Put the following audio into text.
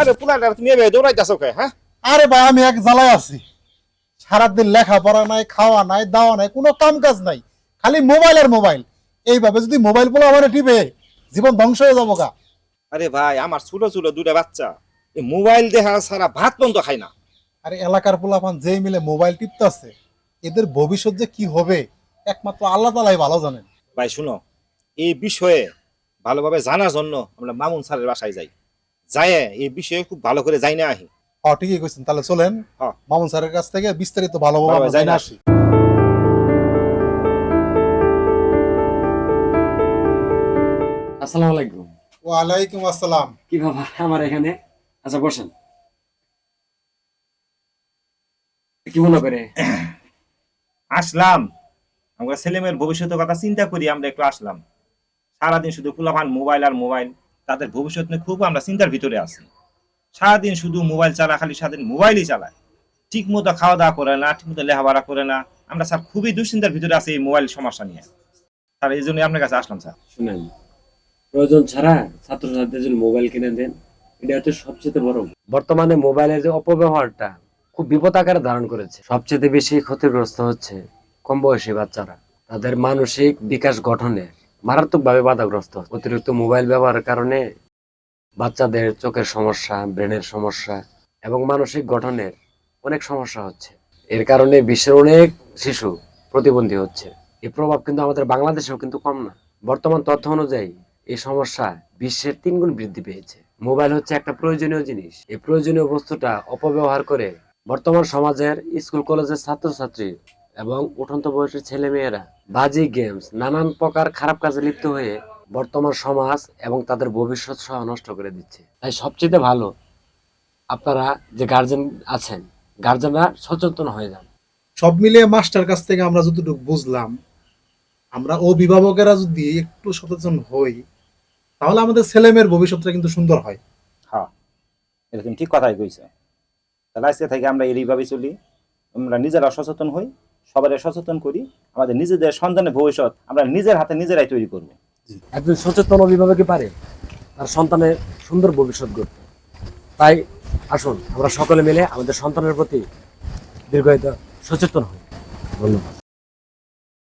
আরে পুলাটা তুমি এভাবে দৌড়াইতেছো কে? হ্যাঁ, আরে ভাই আমি এক জ্বালায় আছি, সারাদিন লেখাপড়া নাই, খাওয়া নাই, দাওয়া নাই, কোনো কাম কাজ নাই, খালি মোবাইল আর মোবাইল। এইভাবে যদি মোবাইল পোলা আমার টিপে জীবন ধ্বংস হয়ে যাবো গা। আরে ভাই আমার ছোট ছোট দুটা বাচ্চা এই মোবাইল দেখা ছাড়া ভাত পর্যন্ত খায় না। আরে এলাকার পোলাপান যেই মিলে মোবাইল টিপতেছে, এদের ভবিষ্যৎ যে কি হবে একমাত্র আল্লাহ তাআলাই ভালো জানেন। ভাই শুনো, এই বিষয়ে ভালোভাবে জানার জন্য আমরা মামুন স্যারের বাসায় যাই, যায় এই বিষয়ে খুব ভালো করে যাই না আহি। হ্যাঁ ঠিকই কইছেন, তাহলে চলেন হ্যাঁ। মামুন স্যারের কাছ থেকে বিস্তারিত ভালোভাবে ভালোভাবে আমরা যাই জেনে না আসি। আসসালামু আলাইকুম। ওয়ালাইকুম আসসালাম। কি বাবা আমার এখানে? আচ্ছা বসেন। কি মনে করে? আসলাম আমরা ছেলেমেয়ের ভবিষ্যতের কথা চিন্তা করি, আমরা একটু আসলাম। সারাদিন শুধু পোলাপান মোবাইল আর মোবাইল, তাদের ভবিষ্যৎ নিয়ে খুব আমরা চিন্তার ভিতরে আছি। সারাদিন শুধু মোবাইল চালা, খালি সারাদিন মোবাইলই চালায়, ঠিক মতো খাওয়া দাওয়া করে না, ঠিক মতো লেখাপড়া করে না। আমরা স্যার খুবই দুশ্চিন্তার ভিতরে আছি এই মোবাইল সমস্যা নিয়ে। স্যার এই জন্যই আপনার কাছে আসলাম স্যার। শুনেন, প্রয়োজন ছাড়া ছাত্রছাত্রীদের জন্য মোবাইল কিনে দেন, এটা হচ্ছে সবচেয়ে বড়। বর্তমানে মোবাইলের যে অপব্যবহারটা খুব বিপদ আকারে ধারণ করেছে। সবচেয়ে বেশি ক্ষতিগ্রস্ত হচ্ছে কম বয়সী বাচ্চারা। তাদের মানসিক বিকাশ গঠনে মারাত্মকভাবে বাধাগ্রস্ত হচ্ছে। অতিরিক্ত মোবাইল ব্যবহারের কারণে বাচ্চাদের চোখের সমস্যা, ব্রেনের সমস্যা এবং মানসিক গঠনের অনেক সমস্যা হচ্ছে। এর কারণে বিশ্বের অনেক শিশু প্রতিবন্ধী হচ্ছে। এই প্রভাব কিন্তু আমাদের বাংলাদেশেও কিন্তু কম না। বর্তমান তথ্য অনুযায়ী এই সমস্যা বিশ্বের 3 গুণ বৃদ্ধি পেয়েছে। মোবাইল হচ্ছে একটা প্রয়োজনীয় জিনিস। এই প্রয়োজনীয় বস্তুটা অপব্যবহার করে বর্তমান সমাজের স্কুল কলেজের ছাত্রছাত্রী এবং উঠন্ত বয়সের ছেলে মেয়েরা বাজি গেমস নানান প্রকার খারাপ কাজে লিপ্ত হয়ে বর্তমান সমাজ এবং তাদের ভবিষ্যৎ সহ নষ্ট করে দিচ্ছে। তাই সবচেয়ে ভালো আপনারা যে গার্জেন আছেন, গার্জেনরা সচেতন হয়ে যান। সব মিলিয়ে মাস্টার কাছ থেকে আমরা যতটুকু বুঝলাম, আমরা অভিভাবকেরা যদি একটু সচেতন হই তাহলে আমাদের ছেলে মেয়ের ভবিষ্যৎটা কিন্তু সুন্দর হয়। হ্যাঁ, এটা তুমি ঠিক কথাই কইছো। তাহলে আজকে থেকে আমরা এইভাবে চলি, আমরা নিজেরা সচেতন হই, সবাই সচেতন করি, আমাদের নিজেদের সন্তানের ভবিষ্যৎ আমরা নিজের হাতে নিজেরাই তৈরি করবো। একজন সচেতন অভিভাবকই পারে তার সন্তানের সুন্দর ভবিষ্যৎ গড়তে। তাই আসুন আমরা সকলে মিলে আমাদের সন্তানের প্রতি দীর্ঘায়িত সচেতন হই। ধন্যবাদ।